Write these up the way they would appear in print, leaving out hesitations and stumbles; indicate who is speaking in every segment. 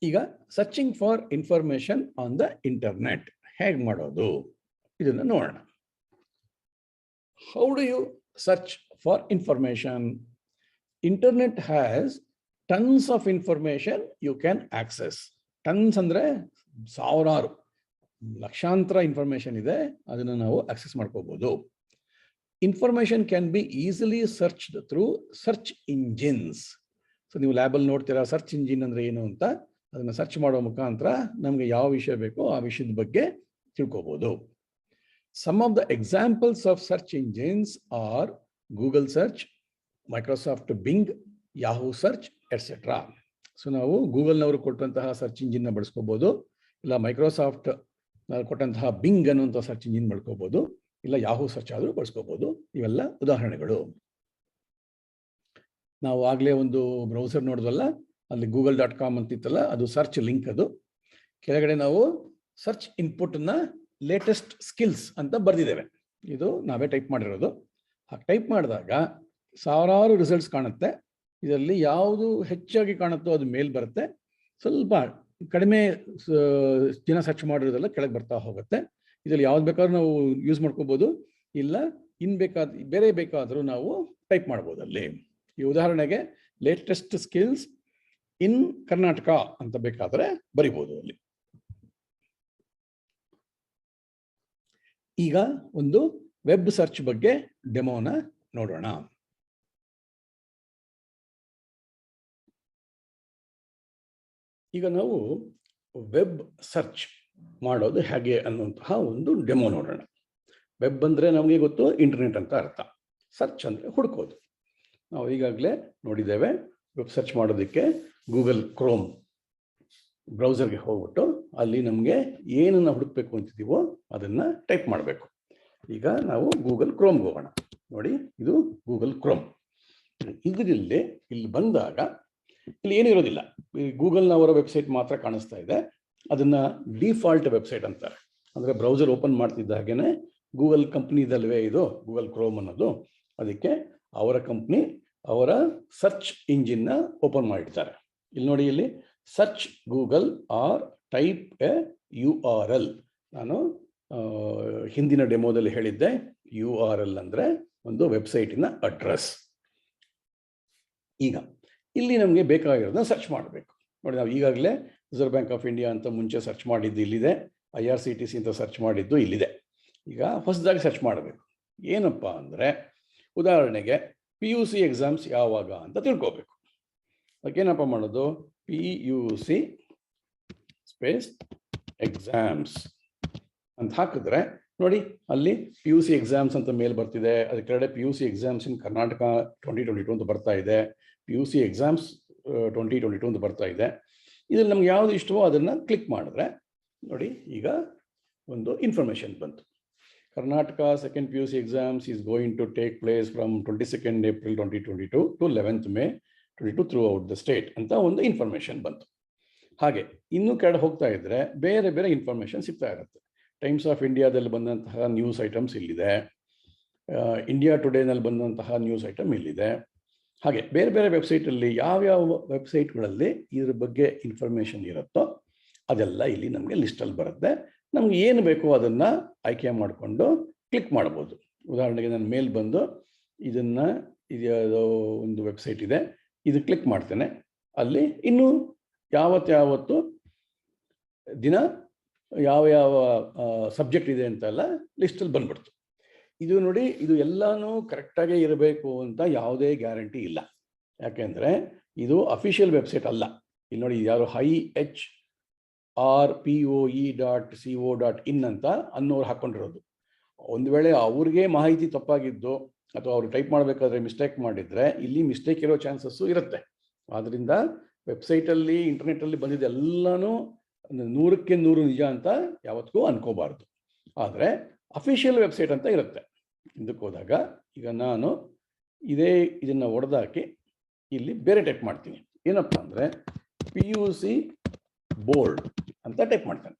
Speaker 1: ಈಗ searching for information on the internet ಹೇಗೆ ಮಾಡೋದು ಇದನ್ನು ನೋಡೋಣ. How do you search for information? Internet has tons of information you can access. Tons ಅಂದರೆ ಸಾವಿರಾರು, ಲಕ್ಷಾಂತರ ಇನ್ಫಾರ್ಮೇಶನ್ ಇದೆ, ಅದನ್ನು ನಾವು ಆಕ್ಸೆಸ್ ಮಾಡ್ಕೋಬಹುದು. Information can be easily searched through search engines. So ನೀವು ಲ್ಯಾಬಲ್ಲಿ ನೋಡ್ತೀರಾ ಸರ್ಚ್ ಇಂಜಿನ್ ಅಂದರೆ ಏನು ಅಂತ. ಅದನ್ನು ಸರ್ಚ್ ಮಾಡೋ ಮುಖಾಂತರ ನಮಗೆ ಯಾವ ವಿಷಯ ಬೇಕೋ ಆ ವಿಷಯದ ಬಗ್ಗೆ ತಿಳ್ಕೋಬಹುದು. Some of the examples of search engines are Google search, Microsoft Bing, Yahoo search etcetera. So ನಾವು ಗೂಗಲ್ನವರು ಕೊಟ್ಟಂತಹ ಸರ್ಚ್ ಇಂಜಿನ್ನ ಬಳಸ್ಕೋಬಹುದು, ಇಲ್ಲ ಮೈಕ್ರೋಸಾಫ್ಟ್ ಕೊಟ್ಟಂತಹ ಬಿಂಗ್ ಅನ್ನುವಂಥ ಸರ್ಚ್ ಇಂಜಿನ್ ಬಳಸ್ಕೋಬಹುದು, ಇಲ್ಲ ಯಾಹೂ ಸರ್ಚ್ ಆದರೂ ಬಳಸ್ಕೋಬಹುದು. ಇವೆಲ್ಲ ಉದಾಹರಣೆಗಳು. ನಾವು ಆಗಲೇ ಒಂದು ಬ್ರೌಸರ್ ನೋಡಿದ್ವಲ್ಲ, ಅಲ್ಲಿ google.com ಅಂತಿತ್ತಲ್ಲ, ಅದು ಸರ್ಚ್ ಲಿಂಕ್. ಅದು ಕೆಳಗಡೆ ನಾವು ಸರ್ಚ್ ಇನ್ಪುಟ್ನ ಲೇಟೆಸ್ಟ್ ಸ್ಕಿಲ್ಸ್ ಅಂತ ಬರೆದಿದ್ದೇವೆ. ಇದು ನಾವೇ ಟೈಪ್ ಮಾಡಿರೋದು. ಹಾಗೆ ಟೈಪ್ ಮಾಡಿದಾಗ ಸಾವಿರಾರು ರಿಸಲ್ಟ್ಸ್ ಕಾಣುತ್ತೆ. ಇದರಲ್ಲಿ ಯಾವುದು ಹೆಚ್ಚಾಗಿ ಕಾಣುತ್ತೋ ಅದು ಮೇಲ್ ಬರುತ್ತೆ, ಸ್ವಲ್ಪ ಕಡಿಮೆ ಜನ ಸರ್ಚ್ ಮಾಡಿರೋದೆಲ್ಲ ಕೆಳಗೆ ಬರ್ತಾ ಹೋಗುತ್ತೆ. ಇದರಲ್ಲಿ ಯಾವ್ದು ಬೇಕಾದ್ರೂ ನಾವು ಯೂಸ್ ಮಾಡ್ಕೋಬೋದು, ಇಲ್ಲ ಬೇರೆ ಬೇಕಾದರೂ ನಾವು ಟೈಪ್ ಮಾಡ್ಬೋದು ಅಲ್ಲಿ. ಈ ಉದಾಹರಣೆಗೆ ಲೇಟೆಸ್ಟ್ ಸ್ಕಿಲ್ಸ್ ಇನ್ ಕರ್ನಾಟಕ ಅಂತ ಬೇಕಾದರೆ ಬರಿಬೋದು ಅಲ್ಲಿ. ಈಗ ಒಂದು ವೆಬ್ ಸರ್ಚ್ ಬಗ್ಗೆ ಡೆಮೋನ ನೋಡೋಣ. ಈಗ ನಾವು ವೆಬ್ ಸರ್ಚ್ ಮಾಡೋದು ಹೇಗೆ ಅನ್ನುವಂತಹ ಒಂದು ಡೆಮೋ ನೋಡೋಣ. ವೆಬ್ ಅಂದರೆ ನಮಗೆ ಗೊತ್ತು, ಇಂಟರ್ನೆಟ್ ಅಂತ ಅರ್ಥ. ಸರ್ಚ್ ಅಂದರೆ ಹುಡುಕೋದು. ನಾವು ಈಗಾಗಲೇ ನೋಡಿದ್ದೇವೆ, ವೆಬ್ ಸರ್ಚ್ ಮಾಡೋದಕ್ಕೆ ಗೂಗಲ್ ಕ್ರೋಮ್ ಬ್ರೌಸರ್ಗೆ ಹೋಗ್ಬಿಟ್ಟು ಅಲ್ಲಿ ನಮಗೆ ಏನನ್ನು ಹುಡುಕಬೇಕು ಅಂತಿದ್ದೀವೋ ಅದನ್ನು ಟೈಪ್ ಮಾಡಬೇಕು. ಈಗ ನಾವು ಗೂಗಲ್ ಕ್ರೋಮ್ಗೆ ಹೋಗೋಣ. ನೋಡಿ, ಇದು ಗೂಗಲ್ ಕ್ರೋಮ್. ಇದರಲ್ಲಿ ಇಲ್ಲಿ ಬಂದಾಗ ಇಲ್ಲಿ ಏನೂ ಇರೋದಿಲ್ಲ, ಗೂಗಲ್ನವರ ವೆಬ್ಸೈಟ್ ಮಾತ್ರ ಕಾಣಿಸ್ತಾ ಇದೆ. ಅದನ್ನು ಡಿಫಾಲ್ಟ್ ವೆಬ್ಸೈಟ್ ಅಂತಾರೆ. ಅಂದರೆ ಬ್ರೌಸರ್ ಓಪನ್ ಮಾಡ್ತಿದ್ದ ಹಾಗೇನೆ ಗೂಗಲ್ ಕಂಪ್ನಿದಲ್ವೇ ಇದು ಗೂಗಲ್ ಕ್ರೋಮ್ ಅನ್ನೋದು. ಅದಕ್ಕೆ ಅವರ ಕಂಪ್ನಿ ಅವರ ಸರ್ಚ್ ಇಂಜಿನ್ನ ಓಪನ್ ಮಾಡಿರ್ತಾರೆ. ಇಲ್ಲಿ ನೋಡಿ, ಇಲ್ಲಿ search Google or type a URL. ನಾನು ಹಿಂದಿನ ಡೆಮೋದಲ್ಲಿ ಹೇಳಿದ್ದೆ, URL ಅಂದರೆ ಒಂದು ವೆಬ್ಸೈಟಿನ ಅಡ್ರೆಸ್. ಈಗ ಇಲ್ಲಿ ನಮಗೆ ಬೇಕಾಗಿರೋದನ್ನ ಸರ್ಚ್ ಮಾಡಬೇಕು. ನೋಡಿ, ನಾವು ಈಗಾಗಲೇ ರಿಸರ್ವ್ ಬ್ಯಾಂಕ್ ಆಫ್ ಇಂಡಿಯಾ ಅಂತ ಮುಂಚೆ ಸರ್ಚ್ ಮಾಡಿದ್ದು ಇಲ್ಲಿದೆ, IRCTC ಅಂತ ಸರ್ಚ್ ಮಾಡಿದ್ದು ಇಲ್ಲಿದೆ. ಈಗ ಹೊಸದಾಗಿ ಸರ್ಚ್ ಮಾಡಬೇಕು. ಏನಪ್ಪ ಅಂದರೆ, ಉದಾಹರಣೆಗೆ PUC ಎಕ್ಸಾಮ್ಸ್ ಯಾವಾಗ ಅಂತ ತಿಳ್ಕೋಬೇಕು. ಅದಕ್ಕೇನಪ್ಪ ಮಾಡೋದು, PUC ಸ್ಪೇಸ್ ಎಕ್ಸಾಮ್ಸ್ ಅಂತ ಹಾಕಿದ್ರೆ ನೋಡಿ, ಅಲ್ಲಿ PUC ಎಕ್ಸಾಮ್ಸ್ ಅಂತ ಮೇಲ್ ಬರ್ತಿದೆ. ಅದ್ರ ಕೆಳಗಡೆ PUC ಎಕ್ಸಾಮ್ಸ್ ಇನ್ ಕರ್ನಾಟಕ 2022 ಅಂತ ಬರ್ತಾ ಇದೆ, PUC ಎಕ್ಸಾಮ್ಸ್ 2022 ಅಂತ ಬರ್ತಾ ಇದೆ. ಇದ್ರಲ್ಲಿ ನಮ್ಗೆ ಯಾವುದು ಇಷ್ಟವೋ ಅದನ್ನು ಕ್ಲಿಕ್ ಮಾಡಿದ್ರೆ ನೋಡಿ, ಈಗ ಒಂದು ಇನ್ಫಾರ್ಮೇಷನ್ ಬಂತು. Karnataka second PUC exams is going to take place from 22nd April 2022 to 11th May 2022 throughout the state ಅಂತ ಒಂದು ಇನ್ಫಾರ್ಮೇಷನ್ ಬಂತು. ಹಾಗೆ ಇನ್ನೂ ಕೆಳಗೆ ಹೋಗ್ತಾ ಇದ್ದರೆ ಬೇರೆ ಬೇರೆ ಇನ್ಫಾರ್ಮೇಷನ್ ಸಿಗ್ತಾ ಇರುತ್ತೆ. ಟೈಮ್ಸ್ ಆಫ್ ಇಂಡಿಯಾದಲ್ಲಿ ಬಂದಂತಹ ನ್ಯೂಸ್ ಐಟಮ್ಸ್ ಇಲ್ಲಿದೆ, ಇಂಡಿಯಾ ಟುಡೇನಲ್ಲಿ ಬಂದಂತಹ ನ್ಯೂಸ್ ಐಟಮ್ ಇಲ್ಲಿದೆ. ಹಾಗೆ ಬೇರೆ ಬೇರೆ ವೆಬ್ಸೈಟಲ್ಲಿ ಯಾವ್ಯಾವ ವೆಬ್ಸೈಟ್ಗಳಲ್ಲಿ ಇದ್ರ ಬಗ್ಗೆ ಇನ್ಫಾರ್ಮೇಷನ್ ಇರುತ್ತೋ ಅದೆಲ್ಲ ಇಲ್ಲಿ ನಮಗೆ ಲಿಸ್ಟಲ್ಲಿ ಬರುತ್ತೆ. ನಮ್ಗೆ ಏನು ಬೇಕೋ ಅದನ್ನು ಆಯ್ಕೆ ಮಾಡಿಕೊಂಡು ಕ್ಲಿಕ್ ಮಾಡ್ಬೋದು. ಉದಾಹರಣೆಗೆ ನಾನು ಮೇಲ್ ಬಂದು ಇದನ್ನು ಇದು ಒಂದು ವೆಬ್ಸೈಟ್ ಇದೆ, ಇದು ಕ್ಲಿಕ್ ಮಾಡ್ತೇನೆ. ಅಲ್ಲಿ ಇನ್ನೂ ಯಾವತ್ತು ದಿನ ಯಾವ ಸಬ್ಜೆಕ್ಟ್ ಇದೆ ಅಂತೆಲ್ಲ ಲಿಸ್ಟಲ್ಲಿ ಬಂದ್ಬಿಡ್ತು. ಇದು ನೋಡಿ, ಇದು ಎಲ್ಲನೂ ಕರೆಕ್ಟಾಗೇ ಇರಬೇಕು ಅಂತ ಯಾವುದೇ ಗ್ಯಾರಂಟಿ ಇಲ್ಲ. ಯಾಕೆಂದರೆ ಇದು ಅಫಿಷಿಯಲ್ ವೆಬ್ಸೈಟ್ ಅಲ್ಲ. ಇಲ್ಲಿ ನೋಡಿ, ಯಾರು HRPOE.co.in ಅಂತ ಅನ್ನೋರು ಹಾಕ್ಕೊಂಡಿರೋದು. ಒಂದು ವೇಳೆ ಅವ್ರಿಗೆ ಮಾಹಿತಿ ತಪ್ಪಾಗಿದ್ದು ಅಥವಾ ಅವರು ಟೈಪ್ ಮಾಡಬೇಕಾದ್ರೆ ಮಿಸ್ಟೇಕ್ ಮಾಡಿದರೆ ಇಲ್ಲಿ ಮಿಸ್ಟೇಕ್ ಇರೋ ಚಾನ್ಸಸ್ಸು ಇರುತ್ತೆ. ಆದ್ದರಿಂದ ವೆಬ್ಸೈಟಲ್ಲಿ ಇಂಟರ್ನೆಟ್ಟಲ್ಲಿ ಬಂದಿದ್ದು ಎಲ್ಲನೂ 100ಕ್ಕೆ 100 ನಿಜ ಅಂತ ಯಾವತ್ತಿಗೂ ಅನ್ಕೋಬಾರ್ದು. ಆದರೆ ಅಫಿಷಿಯಲ್ ವೆಬ್ಸೈಟ್ ಅಂತ ಇರುತ್ತೆ. ಇದಕ್ಕೆ ಹೋದಾಗ ಈಗ ನಾನು ಇದನ್ನು ಹೊಡೆದಾಕಿ ಇಲ್ಲಿ ಬೇರೆ ಟೈಪ್ ಮಾಡ್ತೀನಿ. ಏನಪ್ಪ ಅಂದರೆ PUC ಬೋರ್ಡ್ ಅಂತ ಟೈಪ್ ಮಾಡ್ತೇನೆ.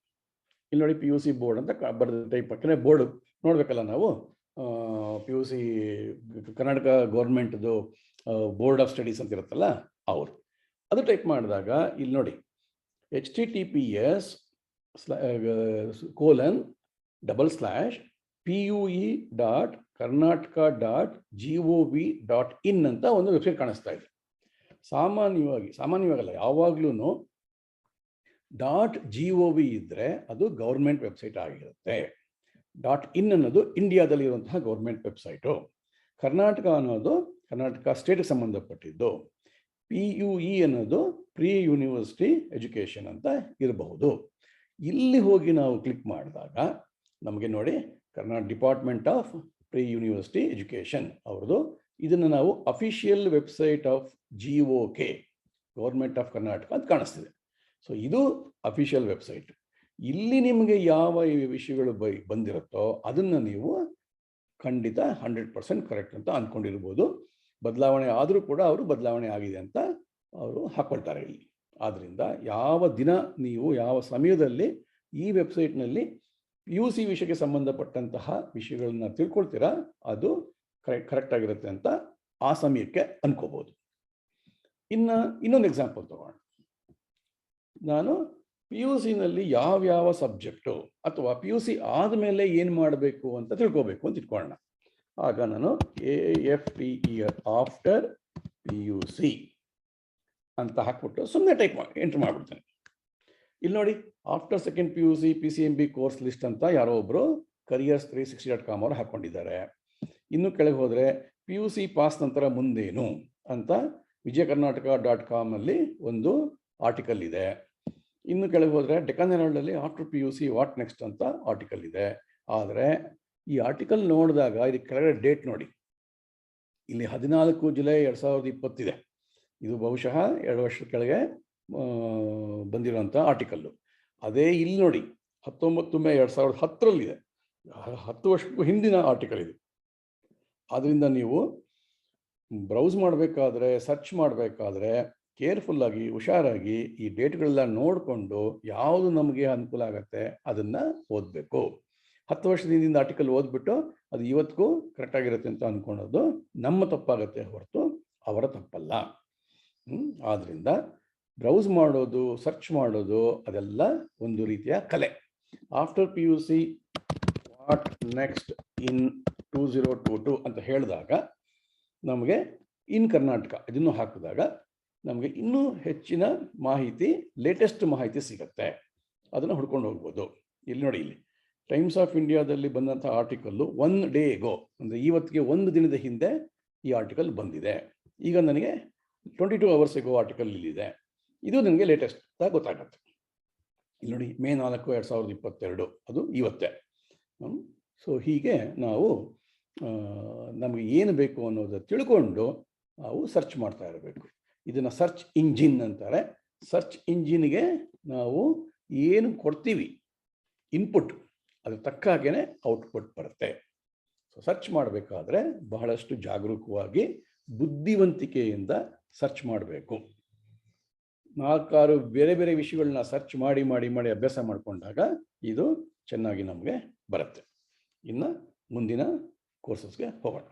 Speaker 1: ಇಲ್ಲಿ ನೋಡಿ, PUC ಬೋರ್ಡ್ ಅಂತ ಬರೆದು ಟೈಪ್ ಹಾಕಿದ್ರೆ ಬೋರ್ಡ್ ನೋಡಬೇಕಲ್ಲ ನಾವು. PUC ಕರ್ನಾಟಕ ಗೌರ್ಮೆಂಟ್ದು ಬೋರ್ಡ್ ಆಫ್ ಸ್ಟಡೀಸ್ ಅಂತ ಇರುತ್ತಲ್ಲ, ಅವರು ಅದು ಟೈಪ್ ಮಾಡಿದಾಗ ಇಲ್ಲಿ ನೋಡಿ, https://pue.karnataka.gov.in ಅಂತ ಒಂದು ವೆಬ್ಸೈಟ್ ಕಾಣಿಸ್ತಾ ಇದೆ. ಸಾಮಾನ್ಯವಾಗಲ್ಲ, ಯಾವಾಗ್ಲೂ .gov ಇದ್ರೆ ಅದು ಗೌರ್ಮೆಂಟ್ ವೆಬ್ಸೈಟ್ ಆಗಿರುತ್ತೆ. .in ಅನ್ನೋದು ಇಂಡಿಯಾದಲ್ಲಿ ಇರುವಂತಹ ಗೌರ್ಮೆಂಟ್ ವೆಬ್ಸೈಟು. ಕರ್ನಾಟಕ ಅನ್ನೋದು ಕರ್ನಾಟಕ ಸ್ಟೇಟ್ಗೆ ಸಂಬಂಧಪಟ್ಟಿದ್ದು. PUE ಅನ್ನೋದು ಪ್ರೀ ಯೂನಿವರ್ಸಿಟಿ ಎಜುಕೇಷನ್ ಅಂತ ಇರಬಹುದು. ಇಲ್ಲಿ ಹೋಗಿ ನಾವು ಕ್ಲಿಕ್ ಮಾಡಿದಾಗ ನಮಗೆ ನೋಡಿ Karnataka department of pre university education ಅವ್ರದ್ದು. ಇದನ್ನು ನಾವು official website of GOK government of Karnataka ಅಂತ ಕಾಣಿಸ್ತಿದೆ. ಸೊ ಇದು ಅಫಿಷಿಯಲ್ ವೆಬ್ಸೈಟ್. ಇಲ್ಲಿ ನಿಮಗೆ ಯಾವ ವಿಷಯಗಳು ಬಂದಿರುತ್ತೋ ಅದನ್ನು ನೀವು ಖಂಡಿತ 100% ಕರೆಕ್ಟ್ ಅಂತ ಅಂದ್ಕೊಂಡಿರ್ಬೋದು. ಬದಲಾವಣೆ ಆದರೂ ಕೂಡ ಅವರು ಬದಲಾವಣೆ ಆಗಿದೆ ಅಂತ ಅವರು ಹಾಕ್ಕೊಳ್ತಾರೆ ಇಲ್ಲಿ. ಆದ್ದರಿಂದ ಯಾವ ದಿನ ನೀವು ಯಾವ ಸಮಯದಲ್ಲಿ ಈ ವೆಬ್ಸೈಟ್ನಲ್ಲಿ PUC ವಿಷಯಕ್ಕೆ ಸಂಬಂಧಪಟ್ಟಂತಹ ವಿಷಯಗಳನ್ನ ತಿಳ್ಕೊಳ್ತೀರಾ ಅದು ಕರೆಕ್ಟ್ ಆಗಿರುತ್ತೆ ಅಂತ ಆ ಸಮಯಕ್ಕೆ ಅನ್ಕೋಬಹುದು. ಇನ್ನೊಂದು ಎಕ್ಸಾಂಪಲ್ ತಗೋಣ. ನಾನು PUCನಲ್ಲಿ ಯಾವ್ಯಾವ ಸಬ್ಜೆಕ್ಟು ಅಥವಾ PUC ಆದಮೇಲೆ ಏನು ಮಾಡಬೇಕು ಅಂತ ತಿಳ್ಕೋಬೇಕು ಅಂತ ಇಟ್ಕೊಳ್ಳೋಣ. ಆಗ ನಾನು AFTER ಆಫ್ಟರ್ PUC ಅಂತ ಹಾಕ್ಬಿಟ್ಟು ಸುಮ್ಮನೆ ಎಂಟ್ರ್ ಮಾಡಿಬಿಡ್ತೇನೆ. ಇಲ್ಲಿ ನೋಡಿ, after second PUC PCMB course list ಅಂತ ಯಾರೋ ಒಬ್ಬರು careers360.com ಅವರು ಹಾಕ್ಕೊಂಡಿದ್ದಾರೆ. ಇನ್ನು ಕೆಳಗೆ ಹೋದರೆ PUC ಪಾಸ್ ನಂತರ ಮುಂದೇನು ಅಂತ vijayakarnataka.com ಅಲ್ಲಿ ಒಂದು ಆರ್ಟಿಕಲ್ ಇದೆ. ಇನ್ನು ಕೆಳಗೆ ಹೋದರೆ ಡೆಕ್ಕನ್ ಹೆರಾಲ್ಡಲ್ಲಿ ಆಫ್ಟರ್ PUC ವಾಟ್ ನೆಕ್ಸ್ಟ್ ಅಂತ ಆರ್ಟಿಕಲ್ ಇದೆ. ಆದರೆ ಈ ಆರ್ಟಿಕಲ್ ನೋಡಿದಾಗ ಇದಕ್ಕೆ ಕೆಳಗಡೆ ಡೇಟ್ ನೋಡಿ, ಇಲ್ಲಿ 14 ಜುಲೈ 2020 ಇದೆ. ಇದು ಬಹುಶಃ 2 ವರ್ಷದ ಕೆಳಗೆ ಬಂದಿರೋಂಥ ಆರ್ಟಿಕಲ್ಲು. ಅದೇ ಇಲ್ಲಿ ನೋಡಿ 19 ಮೇ 2010ರಲ್ಲಿದೆ. 10 ವರ್ಷಕ್ಕೂ ಹಿಂದಿನ ಆರ್ಟಿಕಲ್ ಇದು. ಆದ್ದರಿಂದ ನೀವು ಬ್ರೌಸ್ ಮಾಡಬೇಕಾದ್ರೆ, ಸರ್ಚ್ ಮಾಡಬೇಕಾದ್ರೆ ಕೇರ್ಫುಲ್ಲಾಗಿ ಹುಷಾರಾಗಿ ಈ ಡೇಟ್ಗಳೆಲ್ಲ ನೋಡಿಕೊಂಡು ಯಾವುದು ನಮಗೆ ಅನುಕೂಲ ಆಗುತ್ತೆ ಅದನ್ನು ಓದಬೇಕು. 10 ವರ್ಷದ ಹಿಂದಿನ ಆರ್ಟಿಕಲ್ ಓದ್ಬಿಟ್ಟು ಅದು ಇವತ್ತಿಗೂ ಕರೆಕ್ಟಾಗಿರುತ್ತೆ ಅಂತ ಅಂದ್ಕೊಳೋದು ನಮ್ಮ ತಪ್ಪಾಗುತ್ತೆ ಹೊರತು ಅವರ ತಪ್ಪಲ್ಲ. ಆದ್ದರಿಂದ ಬ್ರೌಸ್ ಮಾಡೋದು, ಸರ್ಚ್ ಮಾಡೋದು ಅದೆಲ್ಲ ಒಂದು ರೀತಿಯ ಕಲೆ. ಆಫ್ಟರ್ PUC ವಾಟ್ ನೆಕ್ಸ್ಟ್ ಇನ್ 2022 ಅಂತ ಹೇಳಿದಾಗ ನಮಗೆ ಇನ್ ಕರ್ನಾಟಕ ಇದನ್ನು ಹಾಕಿದಾಗ ನಮಗೆ ಇನ್ನೂ ಹೆಚ್ಚಿನ ಮಾಹಿತಿ, ಲೇಟೆಸ್ಟ್ ಮಾಹಿತಿ ಸಿಗುತ್ತೆ. ಅದನ್ನು ಹುಡ್ಕೊಂಡು ಹೋಗ್ಬೋದು. ಇಲ್ಲಿ ನೋಡಿ, ಇಲ್ಲಿ ಟೈಮ್ಸ್ ಆಫ್ ಇಂಡಿಯಾದಲ್ಲಿ ಬಂದಂಥ ಆರ್ಟಿಕಲ್ಲು 1 ಡೇ ಎಗೋ ಅಂದರೆ ಇವತ್ತಿಗೆ 1 ದಿನದ ಹಿಂದೆ ಈ ಆರ್ಟಿಕಲ್ ಬಂದಿದೆ. ಈಗ ನನಗೆ 22 ಅವರ್ಸ್ ಎಗೋ ಆರ್ಟಿಕಲ್ ಇಲ್ಲಿದೆ. ಇದು ನನಗೆ ಲೇಟೆಸ್ಟ್ ಅಂತ ಗೊತ್ತಾಗತ್ತೆ. ಇಲ್ಲಿ ನೋಡಿ, ಮೇ 4, 2022 ಅದು ಇವತ್ತೇ. ಸೊ ಹೀಗೆ ನಾವು ನಮಗೆ ಏನು ಬೇಕು ಅನ್ನೋದು ತಿಳ್ಕೊಂಡು ನಾವು ಸರ್ಚ್ ಮಾಡ್ತಾ ಇರಬೇಕು. ಇದನ್ನು ಸರ್ಚ್ ಇಂಜಿನ್ ಅಂತಾರೆ. ಸರ್ಚ್ ಇಂಜಿನ್ಗೆ ನಾವು ಏನು ಕೊಡ್ತೀವಿ ಇನ್ಪುಟ್, ಅದ್ರ ತಕ್ಕ ಹಾಗೇನೆ ಔಟ್ಪುಟ್ ಬರುತ್ತೆ. ಸೊ ಸರ್ಚ್ ಮಾಡಬೇಕಾದ್ರೆ ಬಹಳಷ್ಟು ಜಾಗರೂಕವಾಗಿ ಬುದ್ಧಿವಂತಿಕೆಯಿಂದ ಸರ್ಚ್ ಮಾಡಬೇಕು. 4-6 ಬೇರೆ ಬೇರೆ ವಿಷಯಗಳನ್ನ ಸರ್ಚ್ ಮಾಡಿ ಮಾಡಿ ಮಾಡಿ ಅಭ್ಯಾಸ ಮಾಡಿಕೊಂಡಾಗ ಇದು ಚೆನ್ನಾಗಿ ನಮಗೆ ಬರುತ್ತೆ. ಇನ್ನು ಮುಂದಿನ ಕೋರ್ಸಸ್ಗೆ ಹೋಗೋಣ.